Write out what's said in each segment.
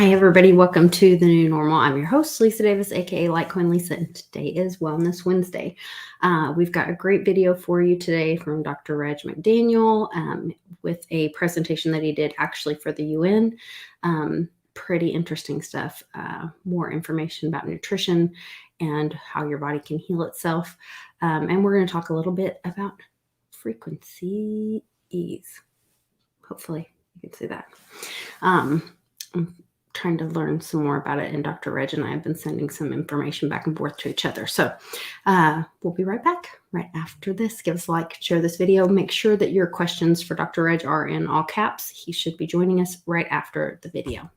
Hi, everybody. Welcome to the new normal. I'm your host, Lisa Davis, aka Litecoin Lisa, and today is Wellness Wednesday. We've got a great video for you today from Dr. Reg McDaniel with a presentation that he did actually for the UN. Pretty interesting stuff. More information about nutrition and how your body can heal itself. And we're going to talk a little bit about frequencies. Hopefully, you can see that. I'm trying to learn some more about it, and Dr. Reg and I have been sending some information back and forth to each other. So we'll be right back right after this. Give us a like, share this video. Make sure that your questions for Dr. Reg are in all caps. He should be joining us right after the video.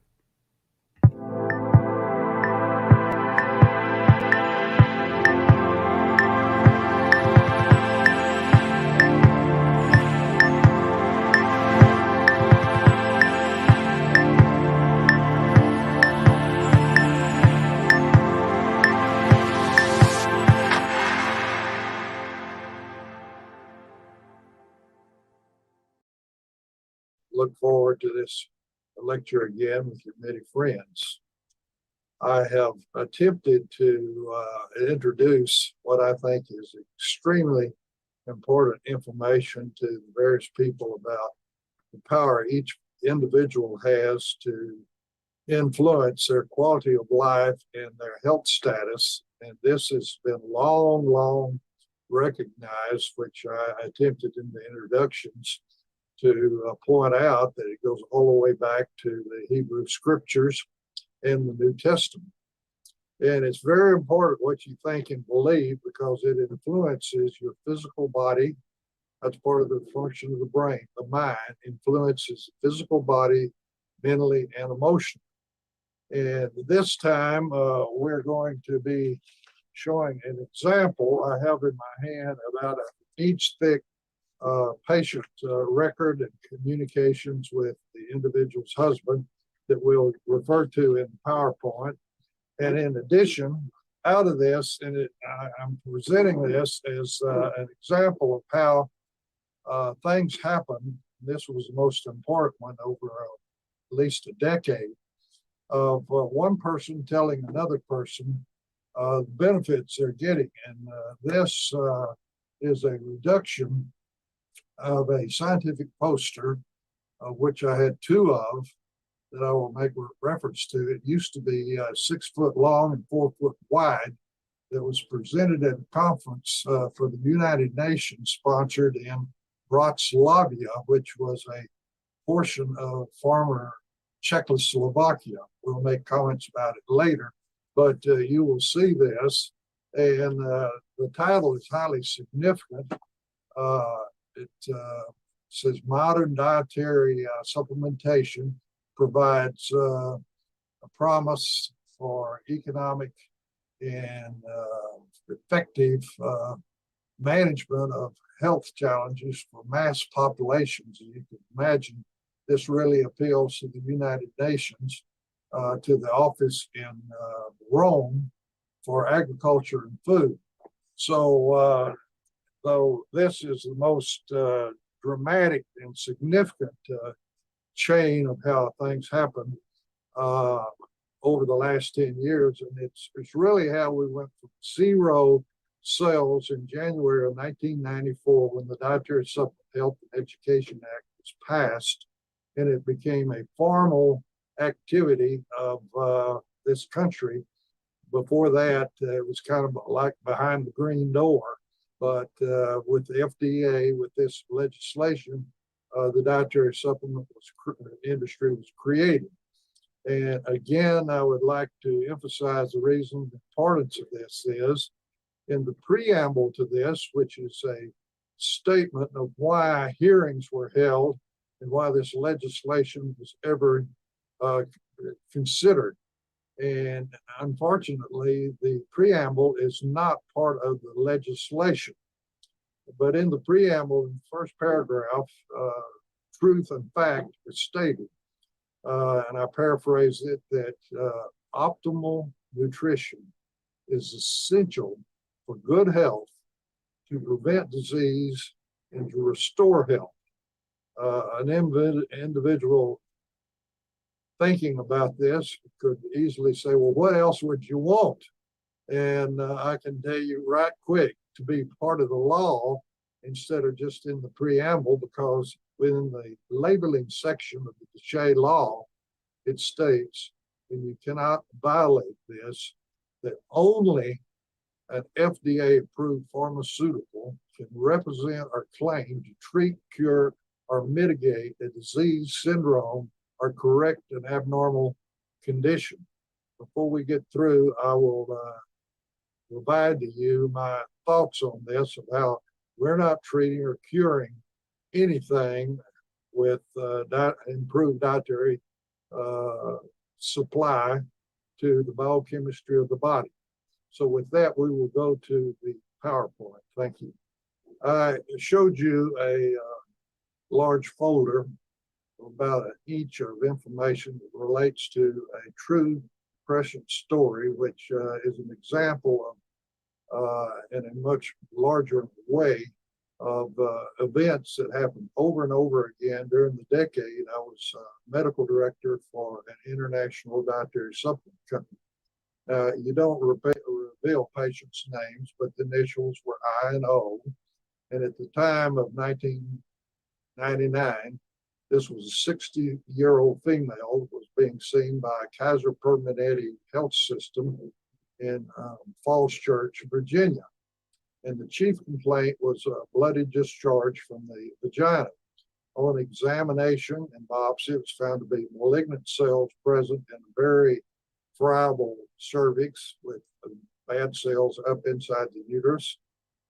Look forward to this lecture again with your many friends. I have attempted to introduce what I think is extremely important information to the various people about the power each individual has to influence their quality of life and their health status. And this has been long recognized, which I attempted in the introductions to point out that it goes all the way back to the Hebrew scriptures and the New Testament. And it's very important what you think and believe because it influences your physical body. That's part of the function of the brain. The mind influences the physical body mentally and emotionally. And this time we're going to be showing an example I have in my hand about an inch thick patient record and communications with the individual's husband that we'll refer to in PowerPoint. And in addition, out of this, and I'm presenting this as an example of how things happen. This was the most important one over at least a decade of one person telling another person the benefits they're getting. And this is a reduction of a scientific poster, which I had two of, that I will make reference to. It used to be 6 foot long and 4 foot wide, that was presented at a conference for the United Nations, sponsored in Bratislava, which was a portion of former Czechoslovakia. We'll make comments about it later, but you will see this, and the title is highly significant. It says modern dietary supplementation provides a promise for economic and effective management of health challenges for mass populations. And you can imagine this really appeals to the United Nations, to the office in Rome for agriculture and food. So though this is the most dramatic and significant chain of how things happen over the last 10 years. And it's really how we went from 0 cells in January of 1994 when the Dietary Supplement Health and Education Act was passed, and it became a formal activity of this country. Before that, it was kind of like behind the green door. But with the FDA, with this legislation, the dietary supplement industry was created. And again, I would like to emphasize the reason, the importance of this is in the preamble to this, which is a statement of why hearings were held and why this legislation was ever considered. And unfortunately, the preamble is not part of the legislation. But in the preamble, in the first paragraph, truth and fact is stated. And I paraphrase it that optimal nutrition is essential for good health, to prevent disease, and to restore health. An individual thinking about this could easily say, well, what else would you want? And I can tell you right quick, to be part of the law instead of just in the preamble, because within the labeling section of the DSHEA law, it states, and you cannot violate this, that only an FDA-approved pharmaceutical can represent or claim to treat, cure, or mitigate a disease, syndrome, or correct an abnormal condition. Before we get through, I will provide to you my thoughts on this, of how we're not treating or curing anything with improved dietary supply to the biochemistry of the body. So with that, we will go to the PowerPoint. Thank you. I showed you a large folder about an inch of information that relates to a true prescient story, which is an example of, in a much larger way, of events that happened over and over again during the decade. I was medical director for an international dietary supplement company. You don't reveal patients' names, but the initials were I and O. And at the time of 1999, this was a 60-year-old female that was being seen by Kaiser Permanente Health System in Falls Church, Virginia. And the chief complaint was a bloody discharge from the vagina. On examination and biopsy, it was found to be malignant cells present in a very friable cervix with bad cells up inside the uterus.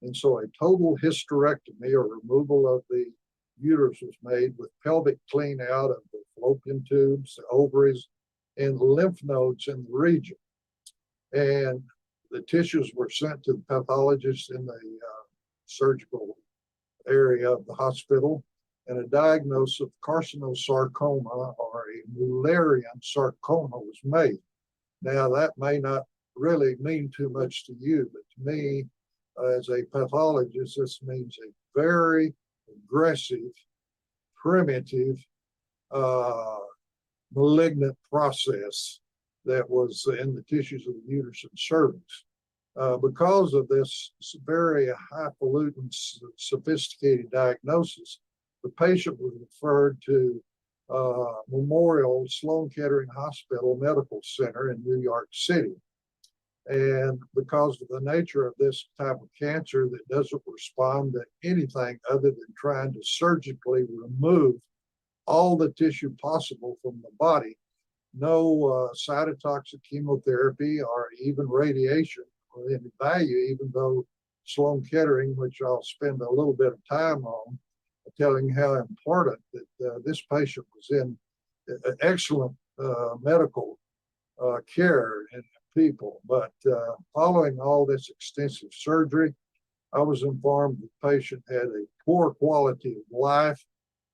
And so a total hysterectomy, or removal of the uterus, was made with pelvic clean out of the fallopian tubes, the ovaries, and the lymph nodes in the region. And the tissues were sent to the pathologist in the surgical area of the hospital, and a diagnosis of carcinosarcoma, or a Mullerian sarcoma, was made. Now, that may not really mean too much to you, but to me, as a pathologist, this means a very aggressive, primitive, malignant process that was in the tissues of the uterus and cervix. Because of this very highfalutin, sophisticated diagnosis, the patient was referred to Memorial Sloan Kettering Hospital Medical Center in New York City. And because of the nature of this type of cancer that doesn't respond to anything other than trying to surgically remove all the tissue possible from the body, no cytotoxic chemotherapy or even radiation or any value, even though Sloan Kettering, which I'll spend a little bit of time on, telling how important that this patient was in excellent medical care and people. But following all this extensive surgery, I was informed the patient had a poor quality of life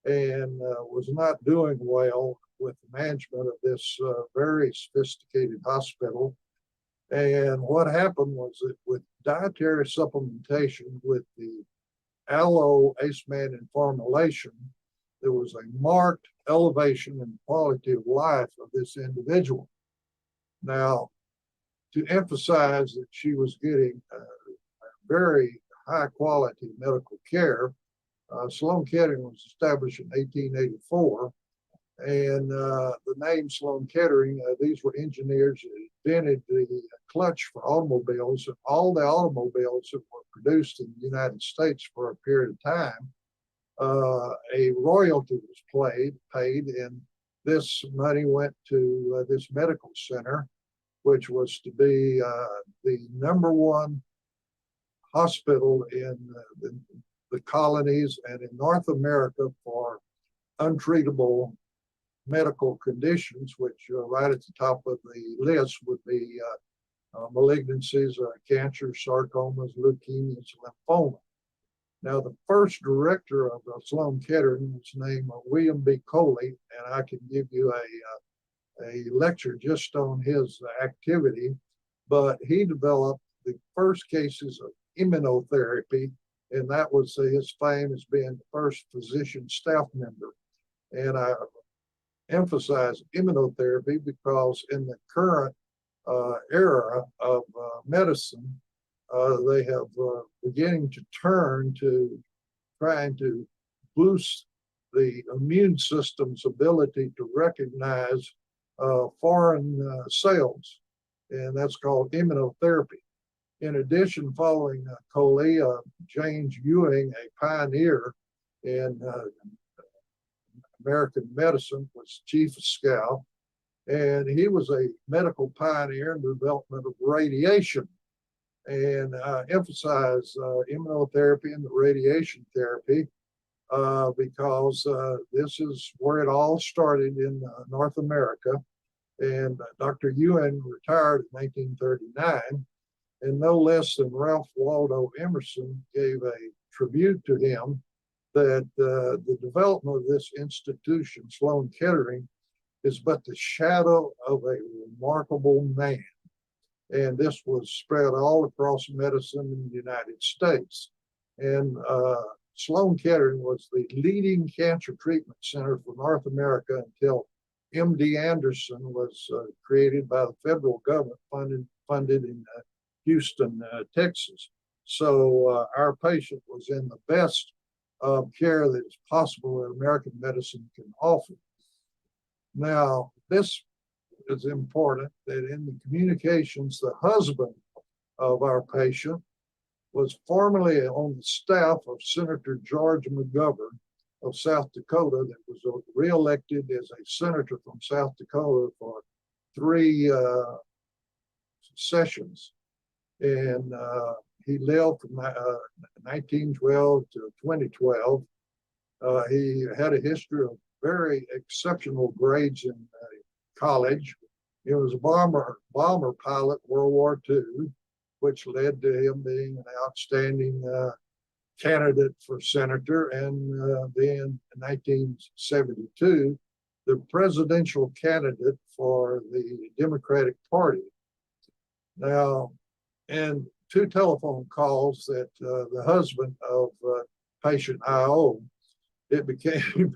and was not doing well with the management of this very sophisticated hospital. And what happened was that with dietary supplementation with the aloe acemannan formulation, there was a marked elevation in the quality of life of this individual. Now, to emphasize that she was getting very high quality medical care, Sloan Kettering was established in 1884. And the name Sloan Kettering, these were engineers that invented the clutch for automobiles, and all the automobiles that were produced in the United States for a period of time, a royalty was paid, and this money went to this medical center, which was to be the #1 hospital in the colonies and in North America for untreatable medical conditions, which right at the top of the list would be malignancies, cancer, sarcomas, leukemias, lymphoma. Now, the first director of Sloan Kettering was named William B. Coley, and I can give you a lecture just on his activity, but he developed the first cases of immunotherapy, and that was his fame as being the first physician staff member. And I emphasize immunotherapy because in the current era of medicine, they have beginning to turn to trying to boost the immune system's ability to recognize foreign cells, and that's called immunotherapy. In addition, following Coley, James Ewing, a pioneer in American medicine, was chief of staff, and he was a medical pioneer in the development of radiation and emphasized immunotherapy and the radiation therapy because this is where it all started in North America. And Dr. Ewing retired in 1939, and no less than Ralph Waldo Emerson gave a tribute to him that the development of this institution, Sloan Kettering, is but the shadow of a remarkable man. And this was spread all across medicine in the United States. And Sloan Kettering was the leading cancer treatment center for North America until MD Anderson was created by the federal government, funded in Houston, Texas. So our patient was in the best care that is possible that American medicine can offer. Now, this is important that in the communications, the husband of our patient was formerly on the staff of Senator George McGovern of South Dakota, that was reelected as a senator from South Dakota for 3 sessions. And he lived from 1912 to 2012. He had a history of very exceptional grades in college. He was a bomber pilot, World War II, which led to him being an outstanding candidate for senator, and then in 1972, the presidential candidate for the Democratic Party. Now, in 2 telephone calls that the husband of patient IO, it became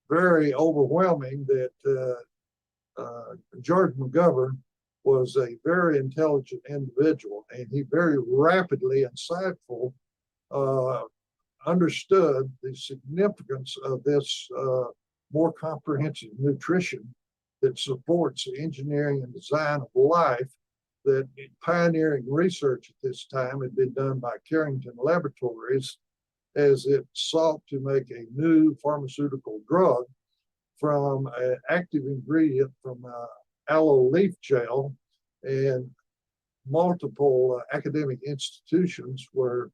very overwhelming that George McGovern was a very intelligent individual, and he very rapidly, insightful, understood the significance of this more comprehensive nutrition that supports the engineering and design of life. That pioneering research at this time had been done by Carrington Laboratories as it sought to make a new pharmaceutical drug from an active ingredient from aloe leaf gel, and multiple academic institutions were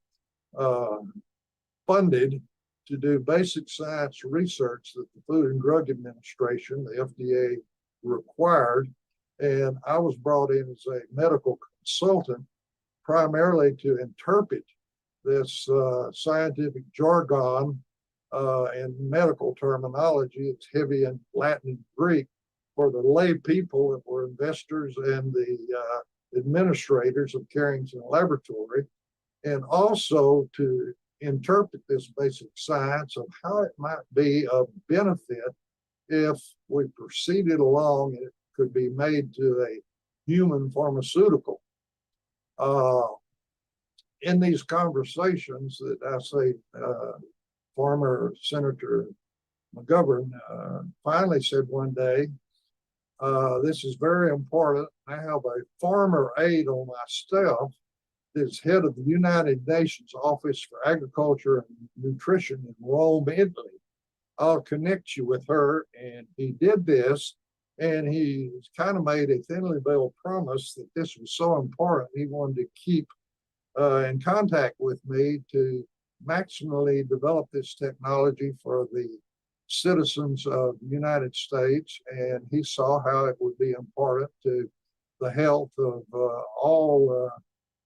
funded to do basic science research that the Food and Drug Administration, the FDA, required. And I was brought in as a medical consultant primarily to interpret this scientific jargon and medical terminology. It's heavy in Latin and Greek for the lay people that were investors and the administrators of Carrington Laboratory, and also to interpret this basic science of how it might be of benefit if we proceeded along and it could be made to a human pharmaceutical. In these conversations that I say, former Senator McGovern finally said one day, this is very important. I have a farmer aide on my staff that's head of the United Nations Office for Agriculture and Nutrition in Rome, Italy. I'll connect you with her. And he did this, and he kind of made a thinly veiled promise that this was so important, he wanted to keep in contact with me to maximally develop this technology for the citizens of the United States. And he saw how it would be important to the health of all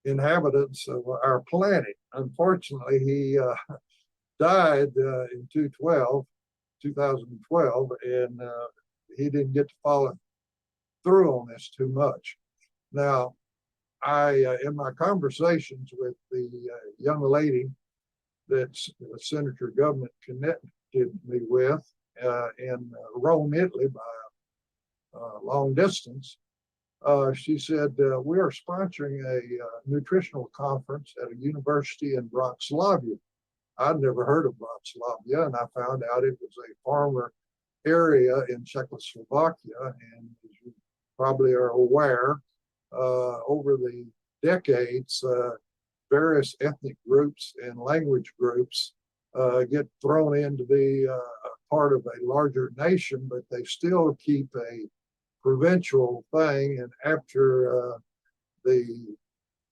inhabitants of our planet. Unfortunately, he died in 2012, and he didn't get to follow through on this too much. Now, in my conversations with the young lady that Senator Government connected me with, in Rome, Italy, by long distance. She said, we are sponsoring a nutritional conference at a university in Bratislava. I'd never heard of Bratislava, and I found out it was a farmer area in Czechoslovakia. And as you probably are aware, over the decades, various ethnic groups and language groups get thrown in to be a part of a larger nation, but they still keep a provincial thing. And after the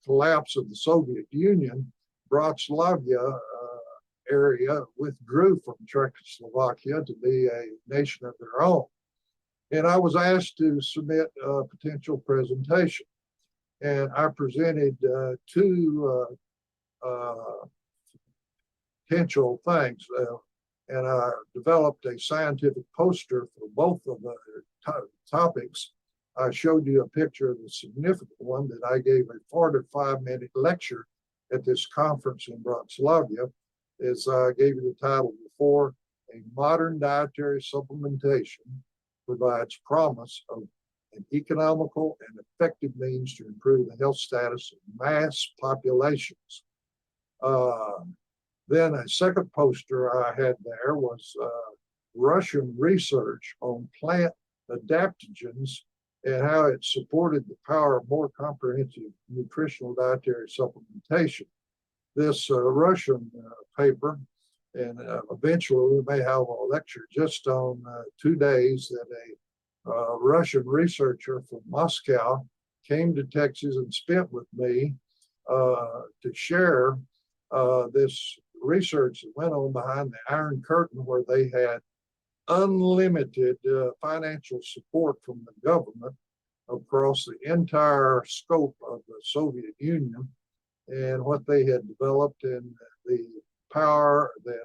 collapse of the Soviet Union, Bratislava area withdrew from Czechoslovakia to be a nation of their own. And I was asked to submit a potential presentation. And I presented two potential things. And I developed a scientific poster for both of the topics. I showed you a picture of the significant one that I gave a 45-minute lecture at this conference in Bratislava. As I gave you the title before, a modern dietary supplementation provides promise of an economical and effective means to improve the health status of mass populations. Then a second poster I had there was Russian research on plant adaptogens and how it supported the power of more comprehensive nutritional dietary supplementation. This Russian paper, and eventually we may have a lecture just on 2 days that a Russian researcher from Moscow came to Texas and spent with me to share this research that went on behind the Iron Curtain, where they had unlimited financial support from the government across the entire scope of the Soviet Union, and what they had developed and the power that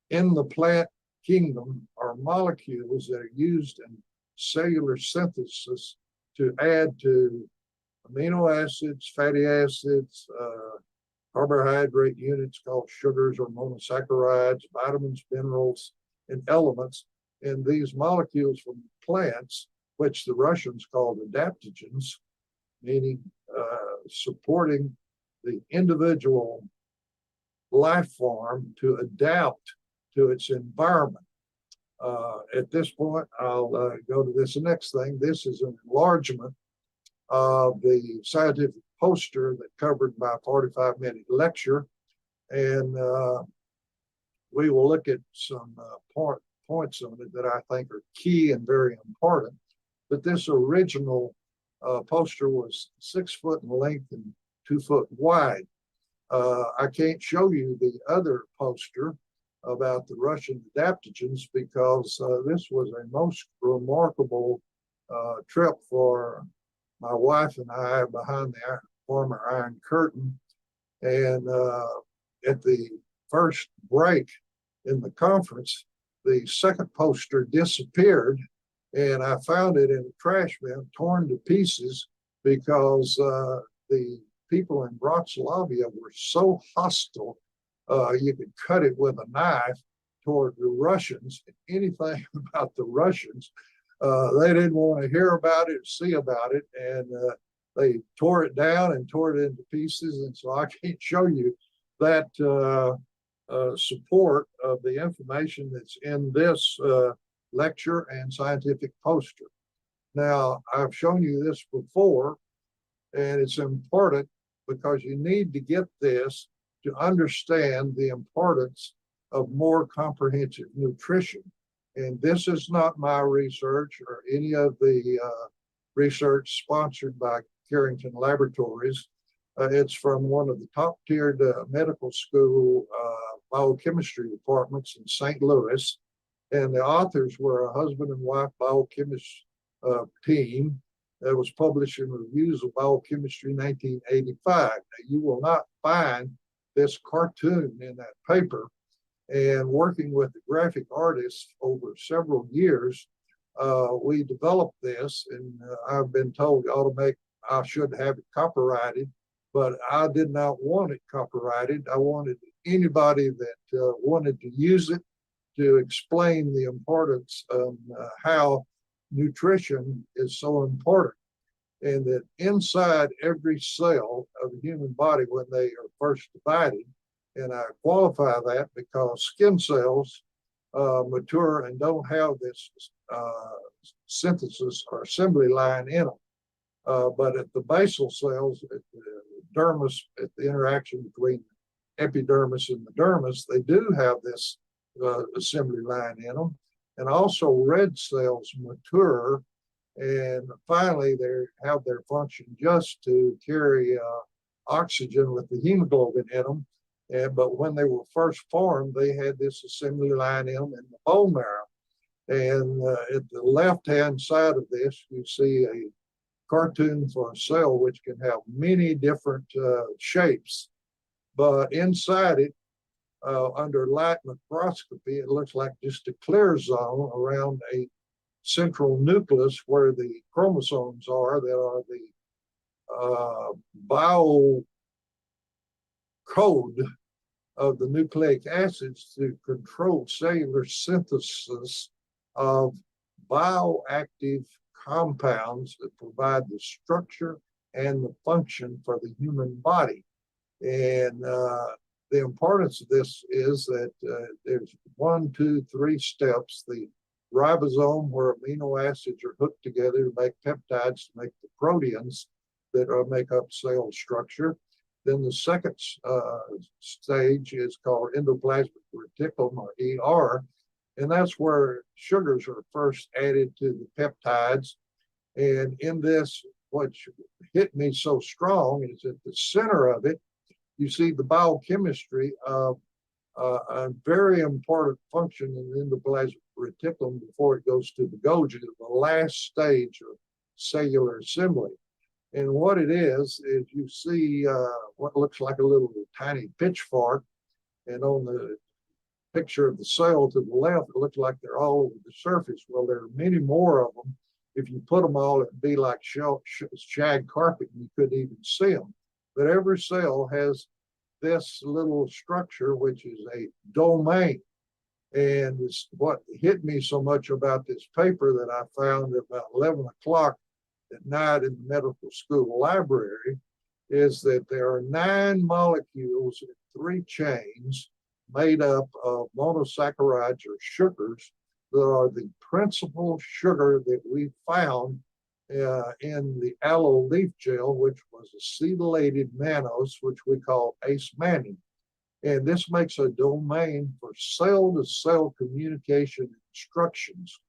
in the plant kingdom are molecules that are used in cellular synthesis to add to amino acids, fatty acids, carbohydrate units called sugars or monosaccharides, vitamins, minerals, and elements. And these molecules from plants, which the Russians called adaptogens, meaning supporting the individual life form to adapt to its environment. At this point, I'll go to this next thing. This is an enlargement of the scientific poster that covered my 45-minute lecture. And we will look at some points on it that I think are key and very important. But this original poster was 6 foot in length and 2 foot wide. I can't show you the other poster about the Russian adaptogens because this was a most remarkable trip for my wife and I behind the former Iron Curtain. And at the first break in the conference, the second poster disappeared, and I found it in a trash bin, torn to pieces, because the people in Bratislava were so hostile, you could cut it with a knife toward the Russians. Anything about the Russians, they didn't want to hear about it, see about it, and they tore it down and tore it into pieces. And so I can't show you that support of the information that's in this lecture and scientific poster. Now, I've shown you this before, and it's important because you need to get this to understand the importance of more comprehensive nutrition. And this is not my research or any of the research sponsored by Carrington Laboratories. It's from one of the top-tiered medical school biochemistry departments in St. Louis. And the authors were a husband and wife biochemist team that was published in Reviews of Biochemistry in 1985. Now, you will not find this cartoon in that paper. And working with the graphic artists over several years, we developed this, and I've been told I should have it copyrighted, but I did not want it copyrighted. I wanted anybody that wanted to use it to explain the importance of how nutrition is so important. And that inside every cell of the human body, when they are first divided, and I qualify that because skin cells mature and don't have this synthesis or assembly line in them. But at the basal cells, at the dermis, at the interaction between epidermis and the dermis, they do have this assembly line in them. And also red cells mature, and finally they have their function just to carry oxygen with the hemoglobin in them. But when they were first formed, they had this assembly line in them in the bone marrow. And at the left-hand side of this, you see a cartoon for a cell which can have many different shapes. But inside it, under light microscopy, it looks like just a clear zone around a central nucleus where the chromosomes are, that are the bio code of the nucleic acids to control cellular synthesis of bioactive compounds that provide the structure and the function for the human body. And the importance of this is that there's 1, 2, 3 steps. The ribosome, where amino acids are hooked together to make peptides to make the proteins that make up cell structure. Then the second stage is called endoplasmic reticulum, or ER, and that's where sugars are first added to the peptides. And in this, what hit me so strong is at the center of it, you see the biochemistry of a very important function in the endoplasmic reticulum before it goes to the Golgi, the last stage of cellular assembly. And what it is you see what looks like a little tiny pitchfork, and on the picture of the cell to the left, it looks like they're all over the surface. Well, there are many more of them. If you put them all, it'd be like shag carpet, and you couldn't even see them. But every cell has this little structure, which is a domain. And it's what hit me so much about this paper that I found at about 11 o'clock at night in the medical school library, is that there are 9 molecules in 3 chains made up of monosaccharides or sugars that are the principal sugar that we found in the aloe leaf gel, which was acetylated mannose, which we call ace-mannan. And this makes a domain for cell-to-cell communication instructions.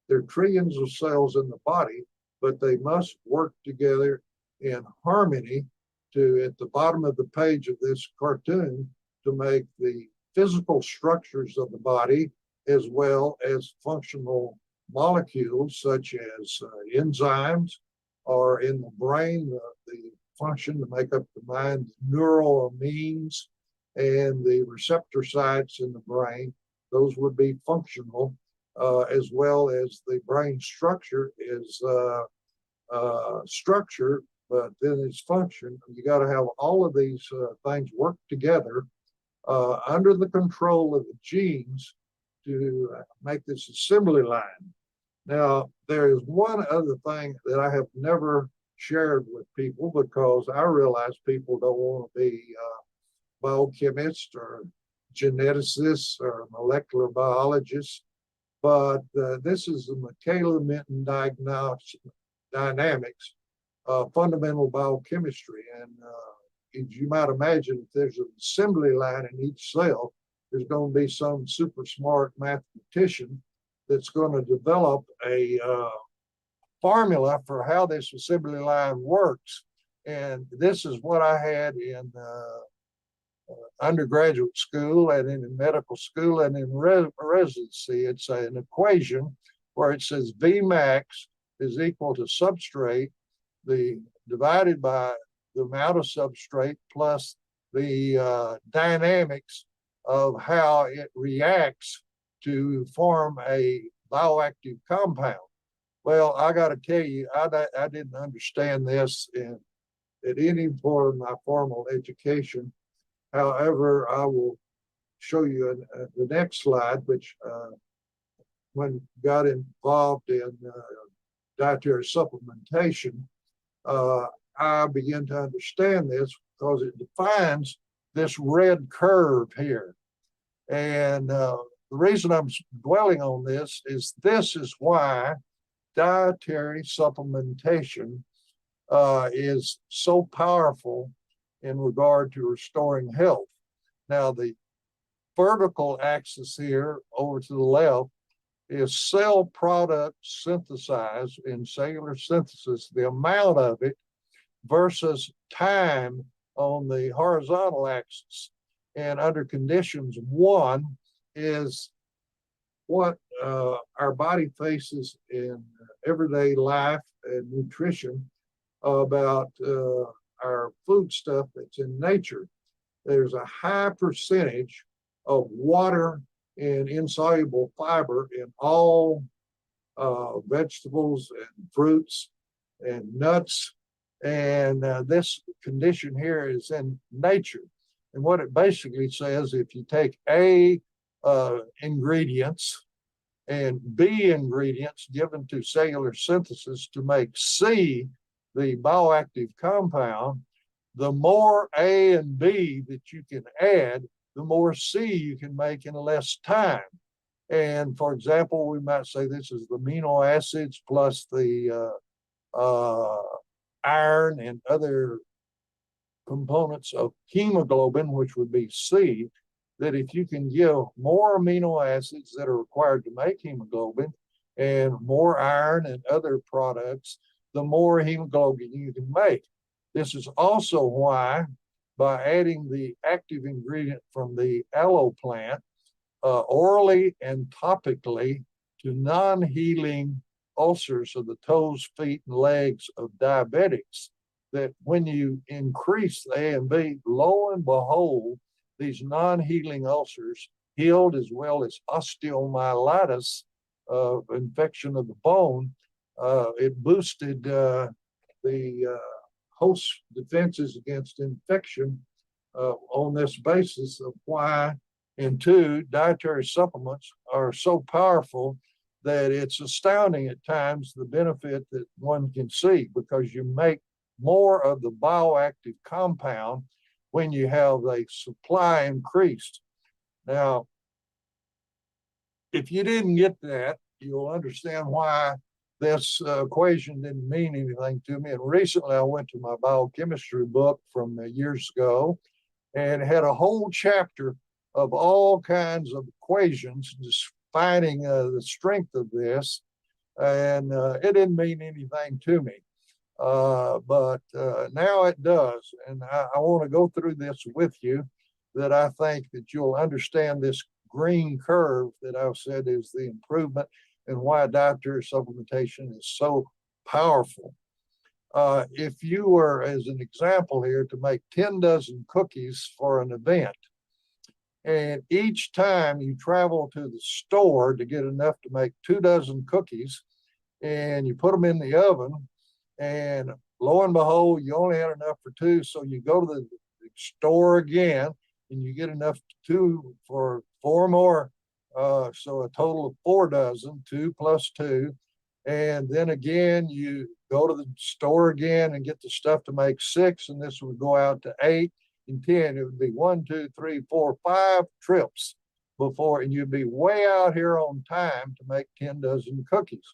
There are trillions of cells in the body, but they must work together in harmony to, at the bottom of the page of this cartoon, to make the physical structures of the body as well as functional molecules such as enzymes, or in the brain, the function to make up the mind, neural amines, and the receptor sites in the brain. Those would be functional, as well as the brain structure is structure, but then its function. You got to have all of these things work together under the control of the genes to make this assembly line. Now, there is one other thing that I have never shared with people, because I realize people don't want to be biochemists or geneticists or molecular biologists, but this is the Michaela-Menten dynamics, fundamental biochemistry. And as you might imagine, if there's an assembly line in each cell, there's going to be some super smart mathematician that's going to develop a formula for how this assembly line works. And this is what I had in undergraduate school and in medical school and in residency. It's an equation where it says Vmax is equal to substrate divided by the amount of substrate plus the dynamics of how it reacts to form a bioactive compound. Well, I got to tell you, I didn't understand this at any point of my formal education. However, I will show you the next slide, which when got involved in dietary supplementation, I began to understand this because it defines this red curve here. And the reason I'm dwelling on this is why dietary supplementation is so powerful in regard to restoring health. Now, the vertical axis here over to the left is cell product synthesized in cellular synthesis, the amount of it, versus time on the horizontal axis. And under conditions 1 is what our body faces in everyday life and nutrition about our food stuff that's in nature. There's a high percentage of water and insoluble fiber in all vegetables and fruits and nuts. And this condition here is in nature. And what it basically says, if you take A ingredients and B ingredients given to cellular synthesis to make C, the bioactive compound, the more A and B that you can add, the more C you can make in less time. And for example, we might say this is the amino acids plus the iron and other components of hemoglobin, which would be C, that if you can give more amino acids that are required to make hemoglobin and more iron and other products, the more hemoglobin you can make. This is also why, by adding the active ingredient from the aloe plant orally and topically to non-healing ulcers of the toes, feet, and legs of diabetics, that when you increase the A and B, lo and behold, these non-healing ulcers healed, as well as osteomyelitis, infection of the bone. It boosted the host defenses against infection on this basis of why, and 2, dietary supplements are so powerful that it's astounding at times the benefit that one can see, because you make more of the bioactive compound when you have a supply increased. Now, if you didn't get that, you'll understand why this equation didn't mean anything to me. And recently I went to my biochemistry book from years ago and had a whole chapter of all kinds of equations defining the strength of this. And it didn't mean anything to me. But now it does. And I want to go through this with you, that I think that you'll understand this green curve that I've said is the improvement and why dietary supplementation is so powerful. If you were, as an example here, to make 10 dozen cookies for an event, and each time you travel to the store to get enough to make 2 dozen cookies, and you put them in the oven, and lo and behold, you only had enough for 2, so you go to the store again, and you get enough for 4 more, so a total of 4 dozen, 2 plus 2, and then again you go to the store again and get the stuff to make 6, and this would go out to 8 and 10. It would be 1, 2, 3, 4, 5 trips before, and you'd be way out here on time to make 10 dozen cookies.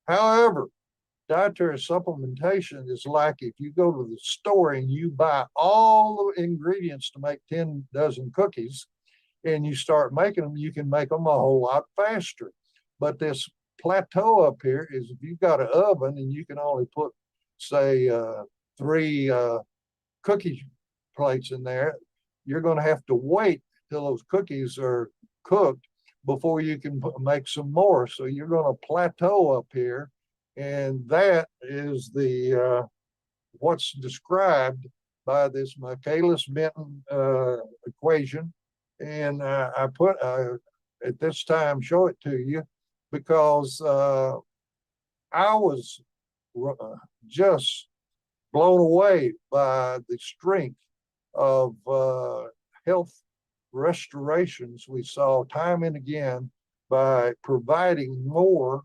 However, dietary supplementation is like if you go to the store and you buy all the ingredients to make 10 dozen cookies and you start making them, you can make them a whole lot faster. But this plateau up here is if you've got an oven and you can only put, say, 3 cookie plates in there, you're going to have to wait till those cookies are cooked before you can make some more. So you're going to plateau up here. And that is the what's described by this Michaelis-Menten equation. And I put at this time show it to you because I was just blown away by the strength of health restorations we saw time and again by providing more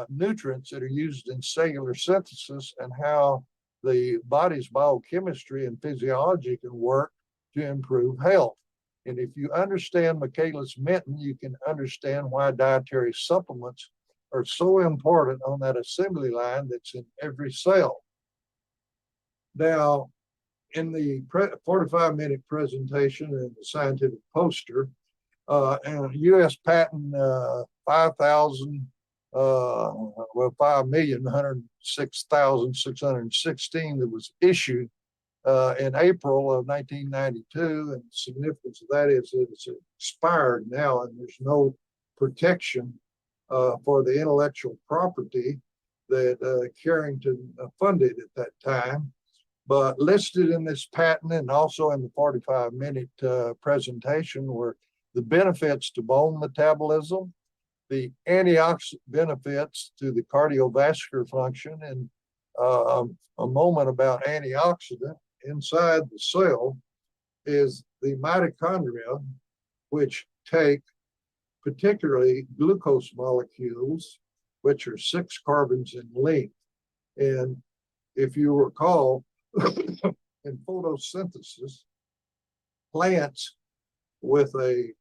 nutrients that are used in cellular synthesis, and how the body's biochemistry and physiology can work to improve health. And if you understand Michaelis-Menten, you can understand why dietary supplements are so important on that assembly line that's in every cell. Now, in the 45-minute presentation and the scientific poster, and U.S. patent 5,106,616 that was issued in April of 1992, and the significance of that is that it's expired now, and there's no protection for the intellectual property that Carrington funded at that time. But listed in this patent and also in the 45-minute presentation were the benefits to bone metabolism, the antioxidant benefits to the cardiovascular function, and a moment about antioxidant. Inside the cell is the mitochondria, which take particularly glucose molecules, which are 6 carbons in length. And if you recall, in photosynthesis, plants with a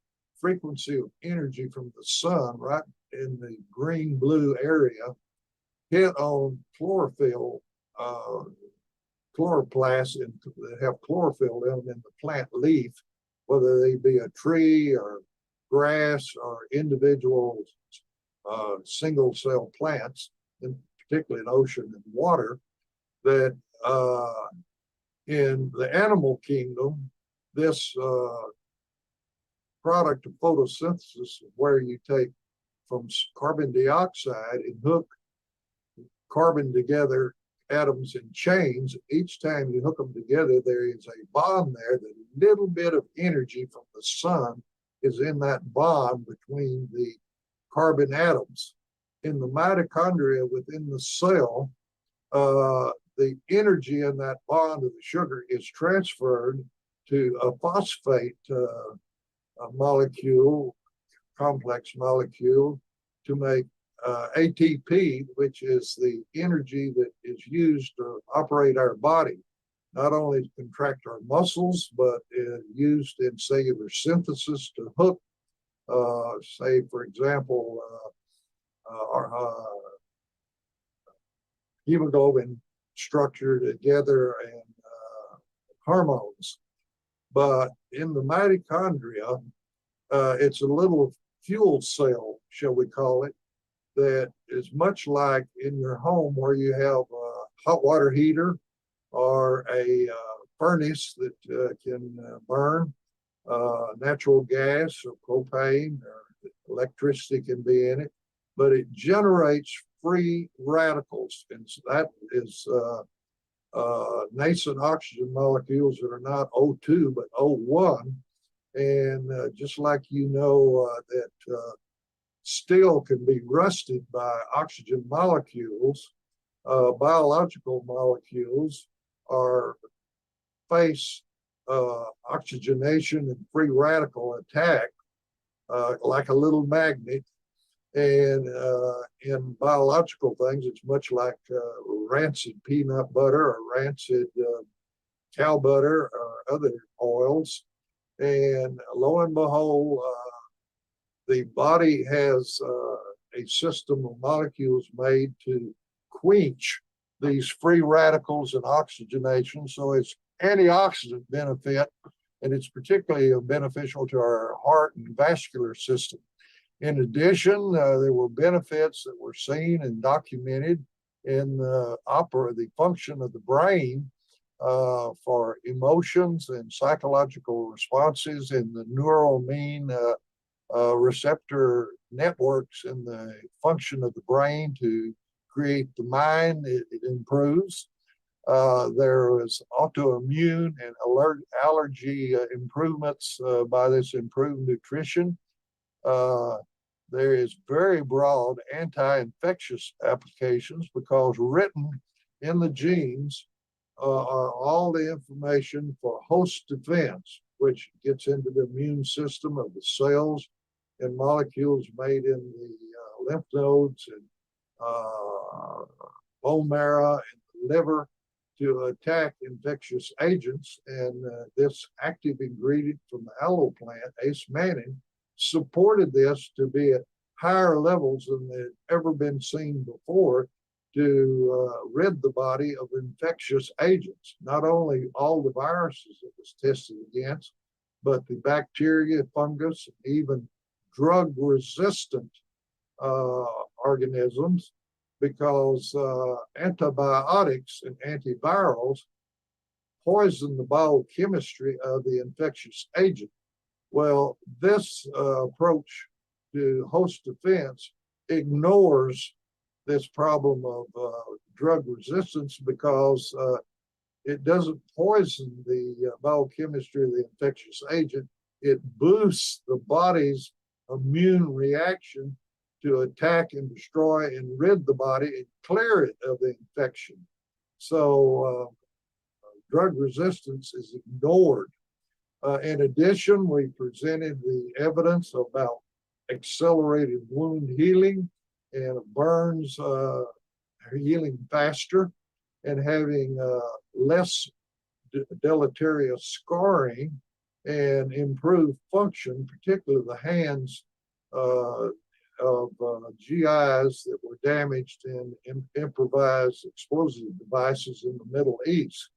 frequency of energy from the sun right in the green-blue area hit on chlorophyll, chloroplasts that have chlorophyll in them in the plant leaf, whether they be a tree or grass or individual single-cell plants, and particularly in ocean and water, that in the animal kingdom, this product of photosynthesis, where you take from carbon dioxide and hook carbon together, atoms in chains. Each time you hook them together, there is a bond there. The little bit of energy from the sun is in that bond between the carbon atoms. In the mitochondria within the cell, the energy in that bond of the sugar is transferred to a phosphate molecule, complex molecule, to make ATP, which is the energy that is used to operate our body, not only to contract our muscles, but used in cellular synthesis to hook, say, for example, our hemoglobin structure together and hormones. But in the mitochondria, it's a little fuel cell, shall we call it, that is much like in your home where you have a hot water heater or a furnace that can burn natural gas or propane, or electricity can be in it, but it generates free radicals, and so that is nascent oxygen molecules that are not O2 but O1. And just like that steel can be rusted by oxygen molecules, biological molecules face oxygenation and free radical attack like a little magnet. And in biological things, it's much like rancid peanut butter or rancid cow butter or other oils. And lo and behold, the body has a system of molecules made to quench these free radicals and oxygenation. So it's antioxidant benefit, and it's particularly beneficial to our heart and vascular system. In addition, there were benefits that were seen and documented in the function of the brain for emotions and psychological responses in the neural mean receptor networks in the function of the brain to create the mind. It improves. There was autoimmune and allergy improvements by this improved nutrition. There is very broad anti-infectious applications because written in the genes are all the information for host defense. which gets into the immune system of the cells and molecules made in the lymph nodes and bone marrow and the liver to attack infectious agents. And this active ingredient from the aloe plant, Ace Mannin, supported this to be at higher levels than had ever been seen before to rid the body of infectious agents, not only all the viruses it was tested against, but the bacteria, fungus, and even drug-resistant organisms, because antibiotics and antivirals poison the biochemistry of the infectious agent. Well, this approach to host defense ignores this problem of drug resistance because it doesn't poison the biochemistry of the infectious agent. It boosts the body's immune reaction to attack and destroy and rid the body and clear it of the infection. So drug resistance is ignored. In addition, we presented the evidence about accelerated wound healing and burns healing faster and having less deleterious scarring and improved function, particularly the hands of GIs that were damaged in improvised explosive devices in the Middle East.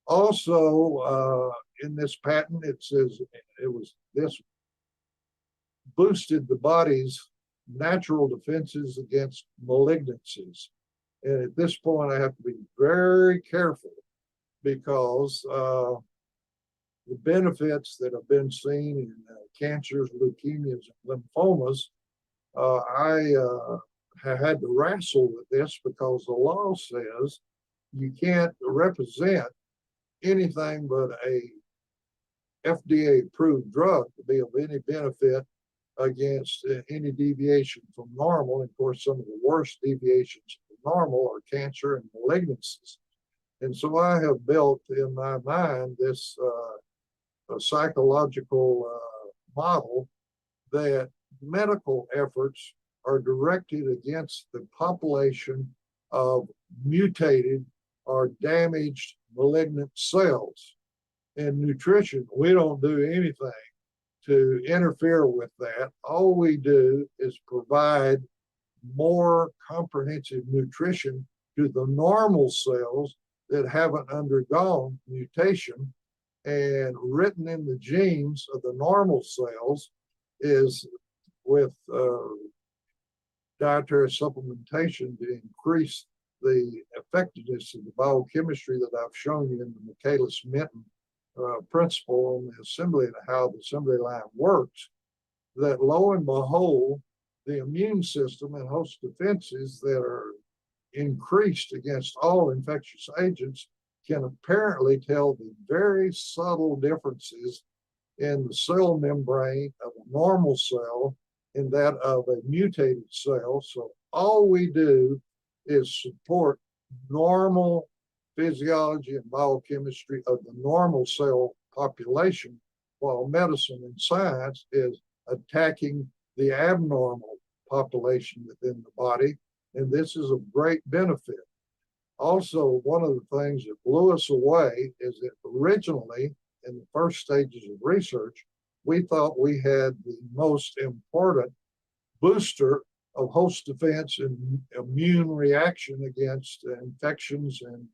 Also, in this patent, it says this boosted the body's natural defenses against malignancies. And at this point, I have to be very careful because the benefits that have been seen in cancers, leukemias, and lymphomas, I had to wrestle with this because the law says you can't represent anything but a FDA-approved drug to be of any benefit against any deviation from normal. And of course, some of the worst deviations from normal are cancer and malignancies. And so I have built in my mind this psychological model that medical efforts are directed against the population of mutated or damaged malignant cells. In nutrition, we don't do anything to interfere with that. All we do is provide more comprehensive nutrition to the normal cells that haven't undergone mutation. And written in the genes of the normal cells is with dietary supplementation to increase the effectiveness of the biochemistry that I've shown you in the Michaelis-Menten principle on the assembly and how the assembly line works, that lo and behold, the immune system and host defenses that are increased against all infectious agents can apparently tell the very subtle differences in the cell membrane of a normal cell and that of a mutated cell. So all we do is support normal physiology and biochemistry of the normal cell population, while medicine and science is attacking the abnormal population within the body. And this is of great benefit. Also, one of the things that blew us away is that originally, in the first stages of research, we thought we had the most important booster of host defense and immune reaction against infections and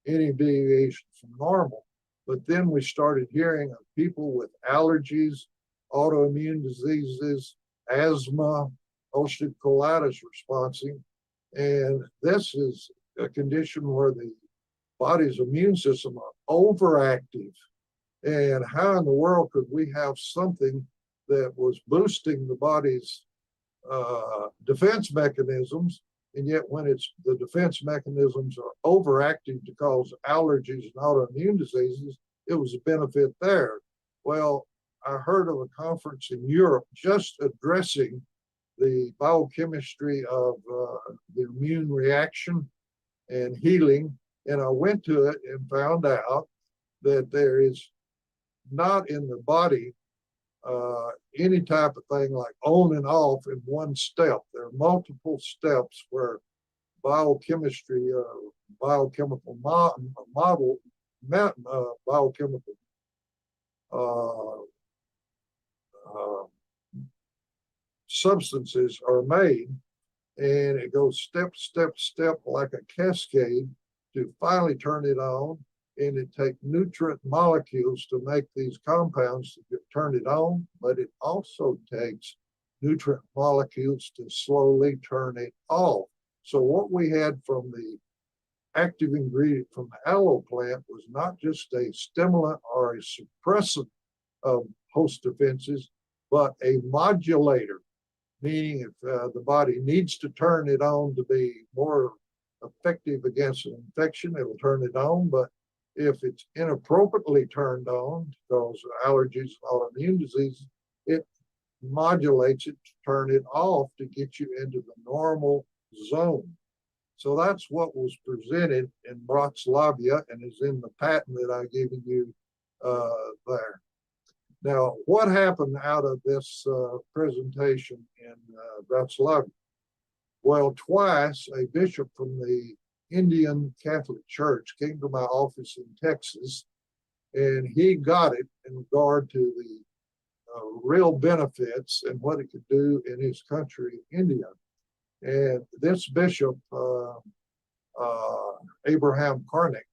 any deviation from normal. But then we started hearing of people with allergies, autoimmune diseases, asthma, ulcerative colitis responding. And this is a condition where the body's immune system are overactive. And how in the world could we have something that was boosting the body's defense mechanisms, and yet when the defense mechanisms are overactive to cause allergies and autoimmune diseases, it was a benefit there. Well, I heard of a conference in Europe just addressing the biochemistry of the immune reaction and healing, and I went to it and found out that there is not in the body any type of thing like on and off in one step. There are multiple steps where biochemistry, biochemical biochemical uh, uh, substances are made, and it goes step, step, step like a cascade to finally turn it on. And it takes nutrient molecules to make these compounds to turn it on, but it also takes nutrient molecules to slowly turn it off. So what we had from the active ingredient from the aloe plant was not just a stimulant or a suppressant of host defenses, but a modulator, meaning if the body needs to turn it on to be more effective against an infection, it'll turn it on. But if it's inappropriately turned on to cause allergies, autoimmune diseases, it modulates it to turn it off to get you into the normal zone. So that's what was presented in Bratislava and is in the patent that I've given you there. Now, what happened out of this presentation in Bratislava? Well, twice a bishop from the Indian Catholic Church came to my office in Texas, and he got it in regard to the real benefits and what it could do in his country, India. And this bishop, Abraham Karnik,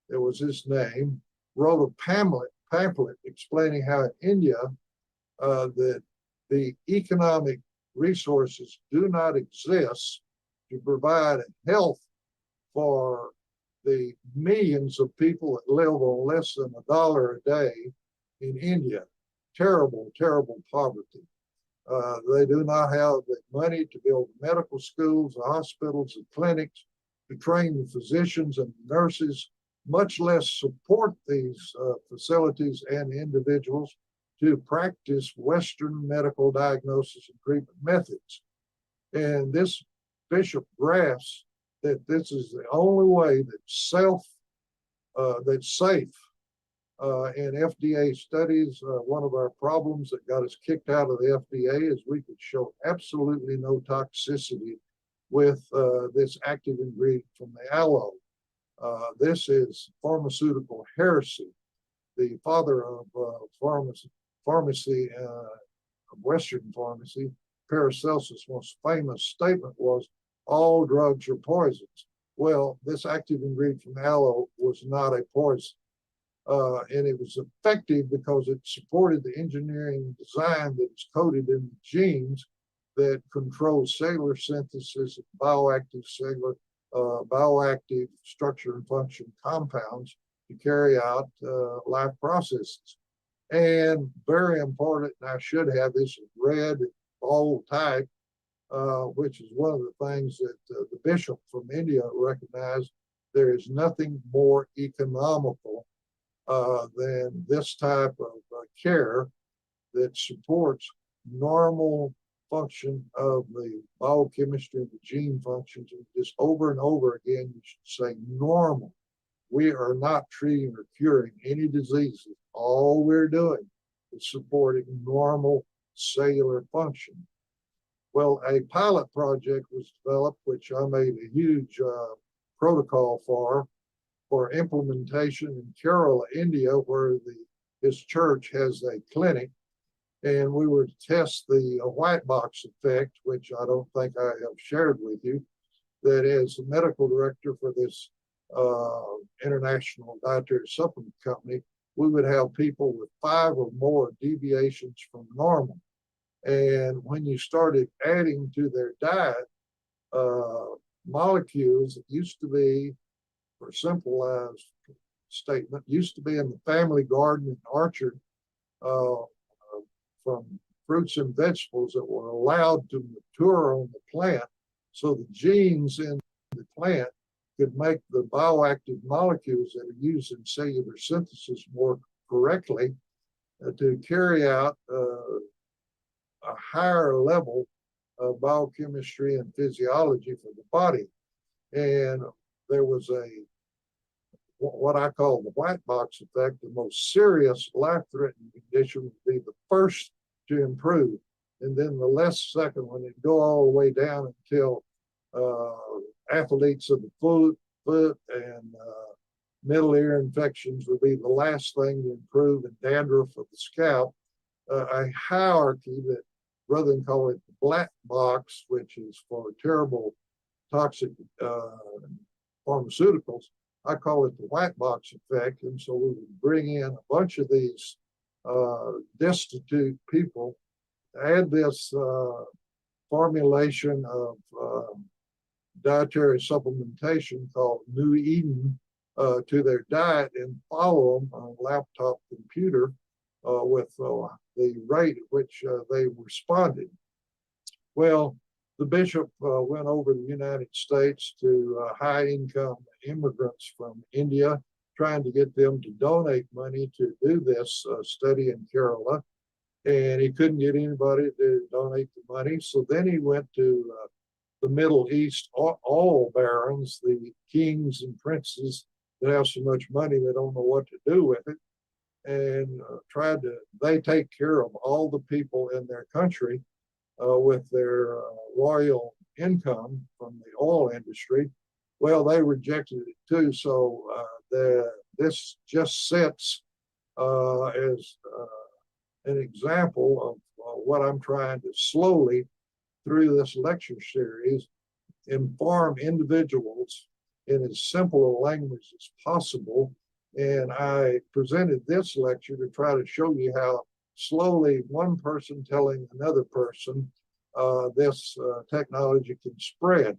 that was his name, wrote a pamphlet explaining how in India that the economic resources do not exist to provide health for the millions of people that live on less than $1 a day in India. Terrible, terrible poverty. They do not have the money to build medical schools, the hospitals, and clinics, to train the physicians and nurses, much less support these facilities and individuals to practice Western medical diagnosis and treatment methods. And this bishop grasps that this is the only way that's safe. In FDA studies, one of our problems that got us kicked out of the FDA is we could show absolutely no toxicity with this active ingredient from the aloe. This is pharmaceutical heresy. The father of pharmacy, of Western pharmacy, Paracelsus' most famous statement was, all drugs are poisons. Well, this active ingredient from aloe was not a poison. And it was effective because it supported the engineering design that is coded in the genes that control cellular synthesis of bioactive structure and function compounds to carry out life processes. And very important, and I should have this in red, bold type, which is one of the things that the bishop from India recognized. There is nothing more economical than this type of care that supports normal function of the biochemistry and the gene functions. And just over and over again, you should say normal. We are not treating or curing any diseases. All we're doing is supporting normal cellular function. Well, a pilot project was developed, which I made a huge protocol for implementation in Kerala, India, where his church has a clinic. And we were to test the white box effect, which I don't think I have shared with you, that as the medical director for this international dietary supplement company, we would have people with 5 or more deviations from normal. And when you started adding to their diet molecules that used to be, for a simplified statement, used to be in the family garden and orchard from fruits and vegetables that were allowed to mature on the plant, so the genes in the plant could make the bioactive molecules that are used in cellular synthesis more correctly to carry out a higher level of biochemistry and physiology for the body. And there was a what I call the white box effect, the most serious life-threatening condition would be the first to improve. And then the less second one, it'd go all the way down until athletes of the foot and middle ear infections would be the last thing to improve, and dandruff of the scalp. A hierarchy that, rather than call it the black box, which is for terrible toxic pharmaceuticals, I call it the white box effect. And so we would bring in a bunch of these destitute people, add this formulation of dietary supplementation called New Eden to their diet, and follow them on a laptop computer with the rate at which they responded. Well, the bishop went over the United States to high-income immigrants from India, trying to get them to donate money to do this study in Kerala. And he couldn't get anybody to donate the money. So then he went to the Middle East oil barons, the kings and princes that have so much money they don't know what to do with it, and they take care of all the people in their country with their royal income from the oil industry. Well, they rejected it too. So this just sets as an example of what I'm trying to slowly, through this lecture series, inform individuals in as simple a language as possible. And I presented this lecture to try to show you how slowly one person telling another person this technology can spread.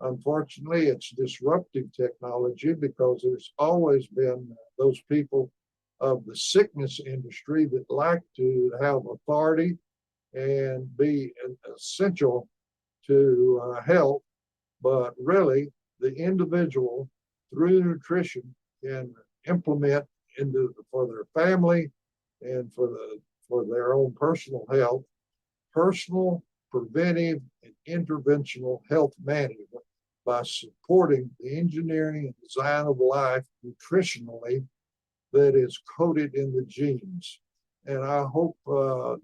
Unfortunately, it's disruptive technology because there's always been those people of the sickness industry that like to have authority and be essential to health, but really the individual through nutrition can implement for their family and for their own personal health, personal, preventive, and interventional health management by supporting the engineering and design of life nutritionally that is coded in the genes. And I hope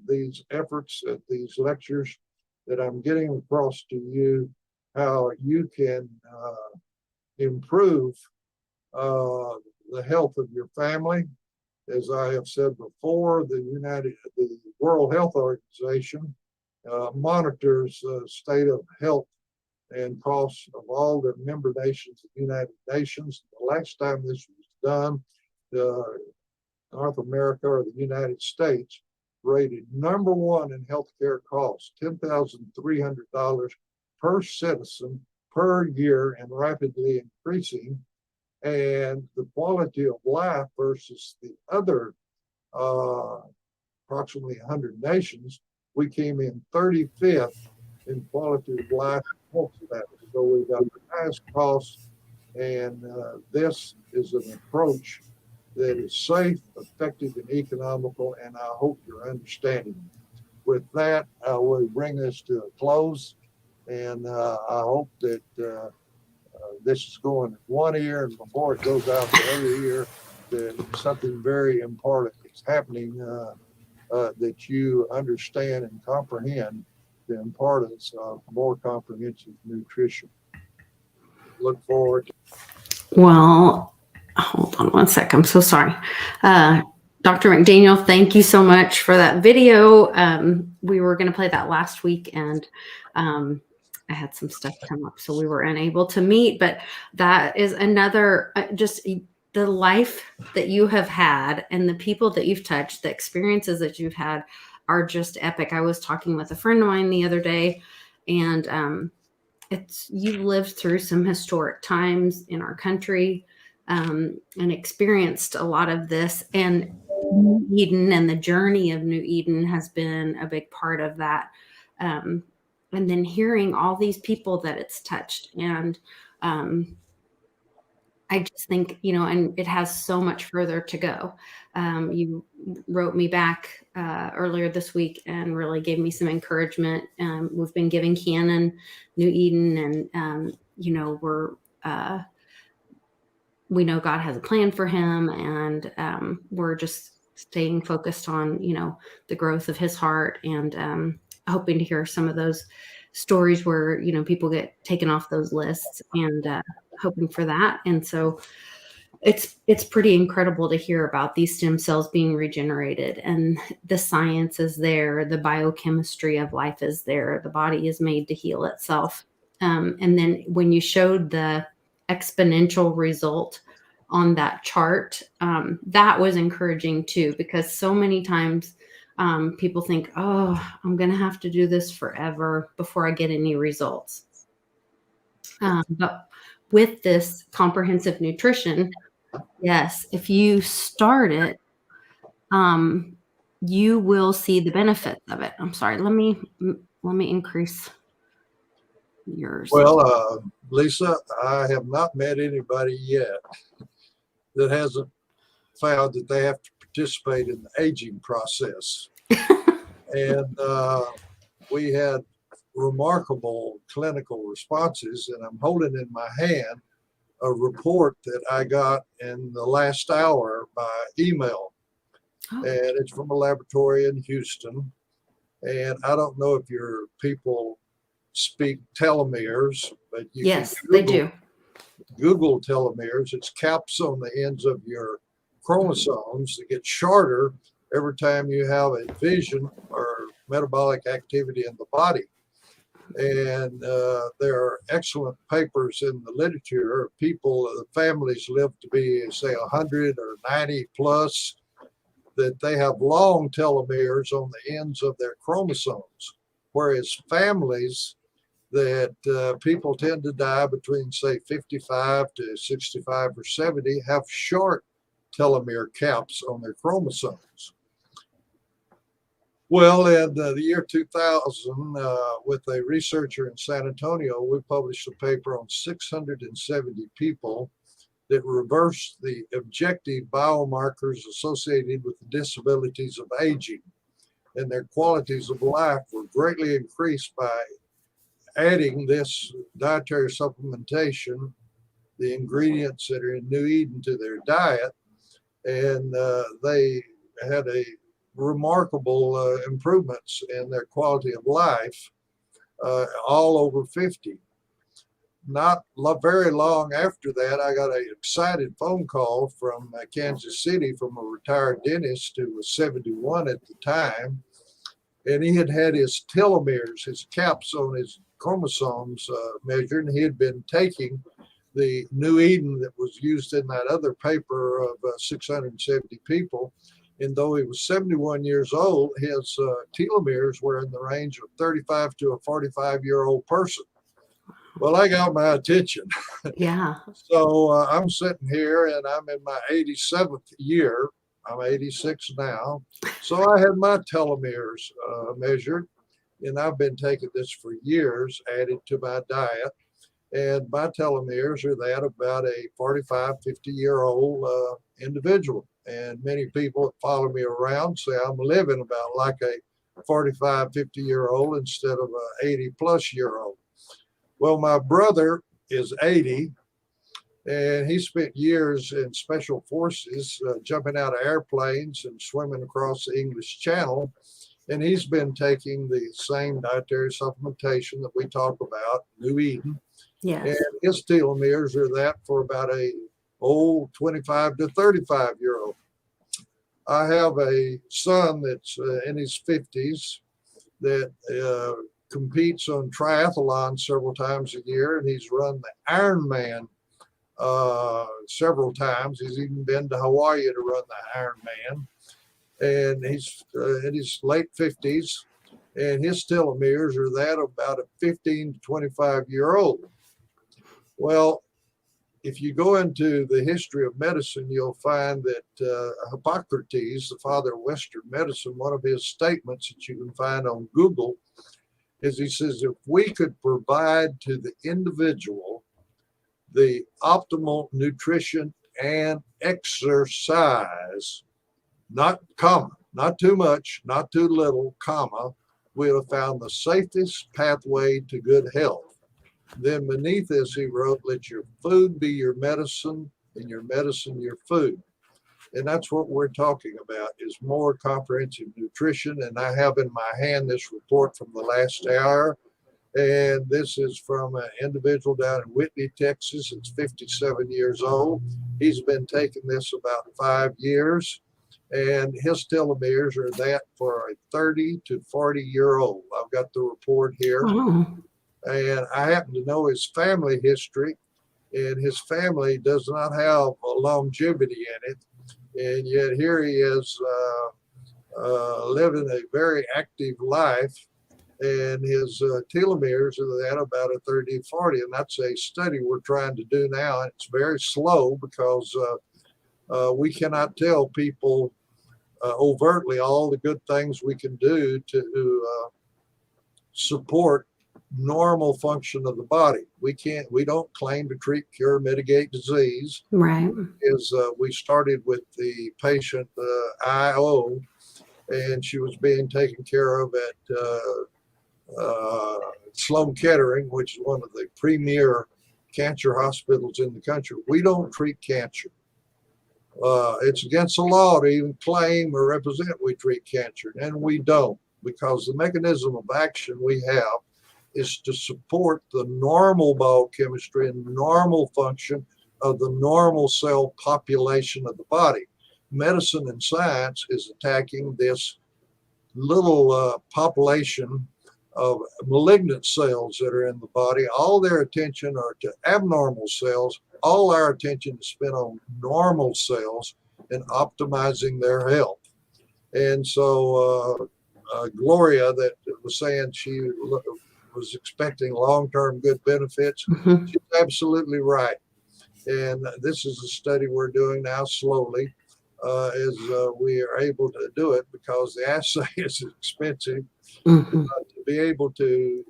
these efforts at these lectures that I'm getting across to you, how you can improve the health of your family. As I have said before, the World Health Organization monitors the state of health and costs of all the member nations of the United Nations. The last time this was done, North America or the United States rated #1 in healthcare costs, $10,300 per citizen per year, and rapidly increasing. And the quality of life versus the other approximately 100 nations, we came in 35th in quality of life. So we got the highest costs, and this is an approach that is safe, effective, and economical, and I hope you're understanding. With that, I will bring this to a close, and I hope that this is going in one ear, and before it goes out the other ear, that something very important is happening that you understand and comprehend the importance of more comprehensive nutrition. Look forward to. Well, hold on one sec. I'm so sorry. Dr. McDaniel, thank you so much for that video. We were going to play that last week, and I had some stuff come up, so we were unable to meet. But that is another, just the life that you have had and the people that you've touched, the experiences that you've had are just epic. I was talking with a friend of mine the other day, and you've lived through some historic times in our country, and experienced a lot of this. And New Eden and the journey of New Eden has been a big part of that. And then hearing all these people that it's touched, and I just think, and it has so much further to go. You wrote me back earlier this week and really gave me some encouragement. We've been giving Canon New Eden, and we're we know God has a plan for him, and we're just staying focused on, the growth of his heart, and hoping to hear some of those stories where, people get taken off those lists, and hoping for that. And so it's pretty incredible to hear about these stem cells being regenerated, and the science is there, the biochemistry of life is there, the body is made to heal itself. And then when you showed the exponential result on that chart, that was encouraging too, because so many times people think, oh, I'm going to have to do this forever before I get any results. But with this comprehensive nutrition, yes, if you start it, you will see the benefits of it. I'm sorry, let me increase yours. Well, Lisa, I have not met anybody yet that hasn't found that they have to participate in the aging process. And we had remarkable clinical responses, and I'm holding in my hand a report that I got in the last hour by email. Oh. And it's from a laboratory in Houston. And I don't know if your people speak telomeres, but you Yes, can they do. Google telomeres. It's caps on the ends of your chromosomes that get shorter every time you have a fission or metabolic activity in the body. And there are excellent papers in the literature. People, the families live to be, say, 100 or 90 plus, that they have long telomeres on the ends of their chromosomes, whereas families that people tend to die between, say, 55 to 65 or 70 have short telomere caps on their chromosomes. Well, in the year 2000, with a researcher in San Antonio, we published a paper on 670 people that reversed the objective biomarkers associated with the disabilities of aging, and their qualities of life were greatly increased by adding this dietary supplementation, the ingredients that are in New Eden, to their diet. And they had a remarkable improvements in their quality of life, all over 50. Not very long after that, I got an excited phone call from Kansas City from a retired dentist who was 71 at the time. And he had had his telomeres, his caps on his chromosomes measured, and he had been taking the New Eden that was used in that other paper of 670 people. And though he was 71 years old, his telomeres were in the range of 35 to a 45-year-old person. Well, I got my attention. Yeah. So I'm sitting here and I'm in my 87th year. I'm 86 now. So I had my telomeres measured, and I've been taking this for years, added to my diet. And my telomeres are that about a 45, 50-year-old individual. And many people that follow me around say I'm living about like a 45, 50-year-old instead of a 80-plus-year-old. Well, my brother is 80, and he spent years in special forces, jumping out of airplanes and swimming across the English Channel. And he's been taking the same dietary supplementation that we talk about, New Eden. Yes. And his telomeres are that for about a 25 to 35-year-old. I have a son that's in his 50s that competes on triathlon several times a year, and he's run the Ironman several times. He's even been to Hawaii to run the Ironman, and he's in his late 50s, and his telomeres are that of about a 15 to 25-year-old. Well, if you go into the history of medicine, you'll find that Hippocrates, the father of Western medicine, one of his statements that you can find on Google is he says, if we could provide to the individual the optimal nutrition and exercise, not too much, not too little, we'll have found the safest pathway to good health. Then beneath this, he wrote, let your food be your medicine in your medicine, your food. And that's what we're talking about, is more comprehensive nutrition. And I have in my hand this report from the last hour. And this is from an individual down in Whitney, Texas. It's 57 years old. He's been taking this about 5 years, and his telomeres are that for a 30 to 40-year-old. I've got the report here. Oh, And I happen to know his family history, and his family does not have a longevity in it. And yet here he is living a very active life, and his telomeres are at about a 30 to 40. And that's a study we're trying to do now. And it's very slow because we cannot tell people overtly all the good things we can do to support normal function of the body. We don't claim to treat, cure, mitigate disease. right. We started with the patient IO, and she was being taken care of at Sloan Kettering, which is one of the premier cancer hospitals in the country. We don't treat cancer. It's against the law to even claim or represent we treat cancer, and we don't, because the mechanism of action we have is to support the normal biochemistry and normal function of the normal cell population of the body. Medicine and science is attacking this little population of malignant cells that are in the body. All their attention are to abnormal cells. All our attention is spent on normal cells and optimizing their health. And so Gloria, that was saying she was expecting long-term good benefits, Mm-hmm. she's absolutely right. And this is a study we're doing now slowly as we are able to do it, because the assay is expensive. Mm-hmm. To be able to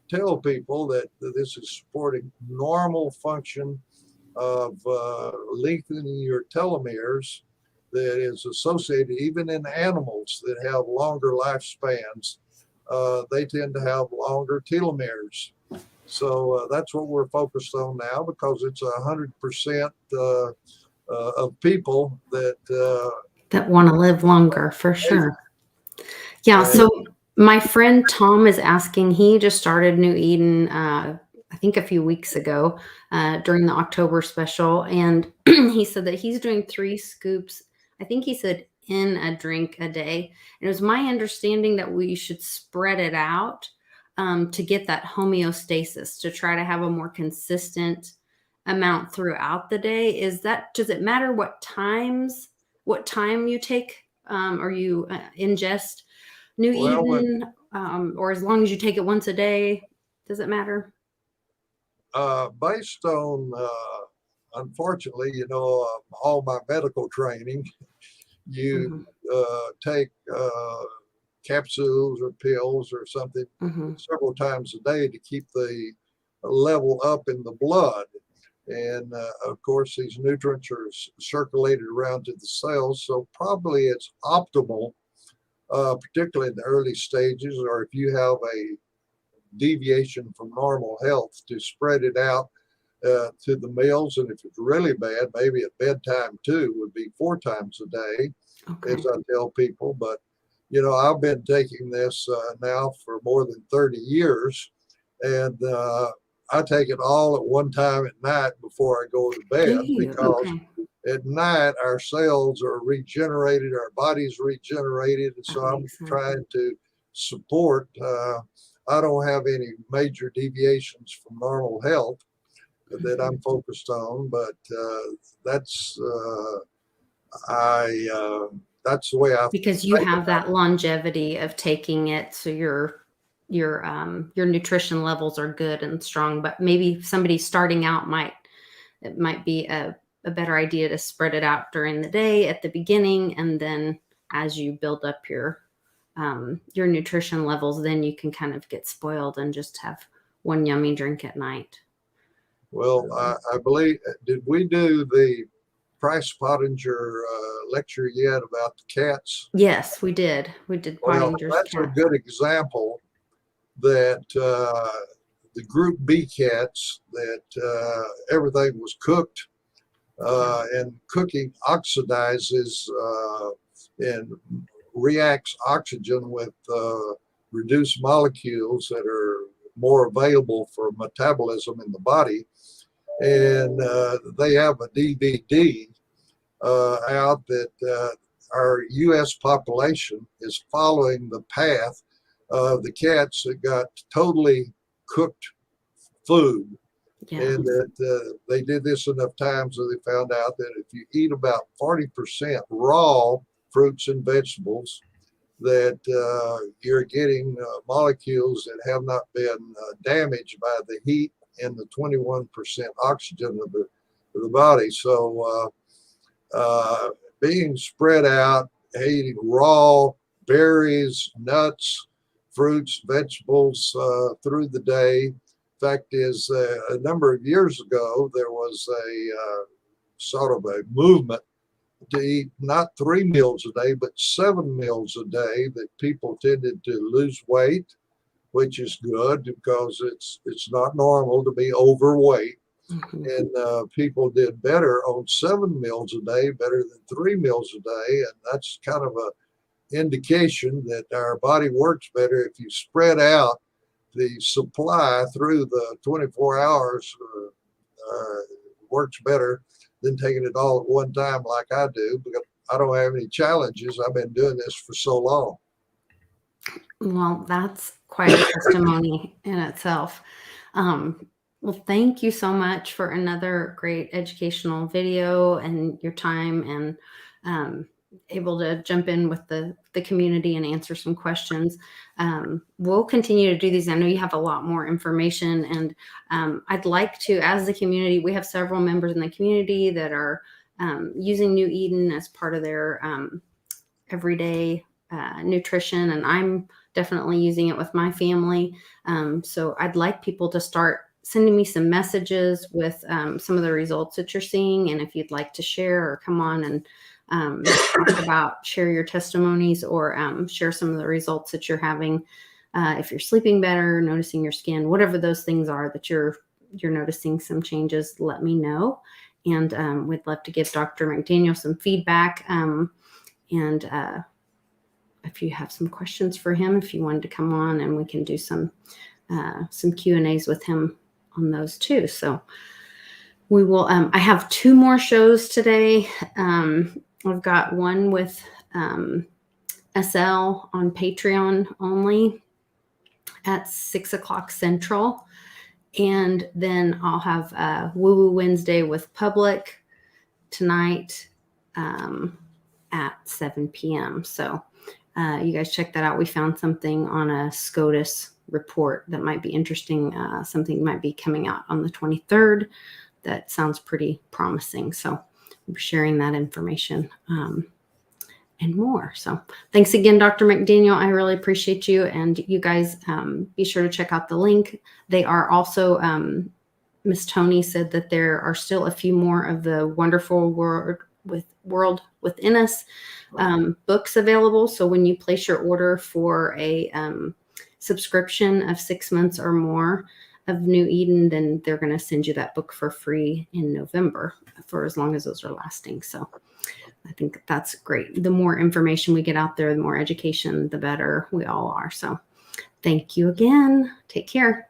tell people that this is supporting normal function of lengthening your telomeres that is associated even in animals that have longer lifespans. They tend to have longer telomeres. So that's what we're focused on now, because it's 100% of people that That want to live longer, for sure. Yeah. And- So my friend Tom is asking, he just started New Eden, I think a few weeks ago during the October special. And he said that he's doing 3 scoops. I think he said in a drink a day. And it was my understanding that we should spread it out to get that homeostasis, to try to have a more consistent amount throughout the day. Does it matter what time you take or you ingest New Eden, or as long as you take it once a day, does it matter? based on, unfortunately, all my medical training, you take capsules or pills or something several times a day to keep the level up in the blood. And of course, these nutrients are circulated around to the cells. So probably it's optimal, particularly in the early stages, or if you have a deviation from normal health, to spread it out to the meals. And if it's really bad, maybe at bedtime too, would be 4 times a day, as I tell people. But, I've been taking this now for more than 30 years. And I take it all at one time at night before I go to bed, because at night our cells are regenerated, our body's regenerated. And so I'm trying to support, I don't have any major deviations from normal health that I'm focused on, but that's the way I. Because you have that longevity of taking it, so your nutrition levels are good and strong. But maybe somebody starting out it might be a better idea to spread it out during the day at the beginning, and then as you build up your nutrition levels, then you can kind of get spoiled and just have one yummy drink at night. Well, I believe, did we do the Price Pottinger lecture yet about the cats? Yes, we did. We did. Well, that's a good example that the group B cats, that everything was cooked And cooking oxidizes and reacts oxygen with reduced molecules that are more available for metabolism in the body. And they have a DVD out that our U.S. population is following the path of the cats that got totally cooked food. Yeah. And that they did this enough times that they found out that if you eat about 40% raw fruits and vegetables, that you're getting molecules that have not been damaged by the heat and the 21% oxygen of the body. So being spread out, eating raw berries, nuts, fruits, vegetables through the day. Fact is, a number of years ago, there was a sort of a movement to eat not 3 meals a day, but 7 meals a day, that people tended to lose weight, which is good because it's not normal to be overweight. Mm-hmm. And people did better on 7 meals a day, better than 3 meals a day. And that's kind of a indication that our body works better if you spread out the supply through the 24 hours. Works better than taking it all at one time like I do, because I don't have any challenges. I've been doing this for so long. Well, that's quite a testimony in itself. Well, thank you so much for another great educational video and your time, and able to jump in with the community and answer some questions. We'll continue to do these. I know you have a lot more information, and I'd like to, as the community, we have several members in the community that are using New Eden as part of their everyday nutrition, and I'm definitely using it with my family. So I'd like people to start sending me some messages with some of the results that you're seeing. And if you'd like to share or come on and talk about, share your testimonies, or share some of the results that you're having. If you're sleeping better, noticing your skin, whatever those things are that you're noticing some changes, let me know. And we'd love to give Dr. McDaniel some feedback. And if you have some questions for him, if you wanted to come on, and we can do some Q&As with him on those too. So we will, I have 2 more shows today. I've got one with SL on Patreon only at 6:00 Central. And then I'll have Woo Woo Wednesday with Public tonight at 7 p.m. So you guys check that out. We found something on a SCOTUS report that might be interesting. Something might be coming out on the 23rd. That sounds pretty promising. So I'm sharing that information and more. So thanks again, Dr. McDaniel. I really appreciate you. And you guys be sure to check out the link. They are also, Miss Tony said that there are still a few more of the Wonderful World Within Us books available. So when you place your order for a subscription of 6 months or more of New Eden, then they're going to send you that book for free in November for as long as those are lasting. So I think that's great. The more information we get out there, the more education, the better we all are. So thank you again. Take care.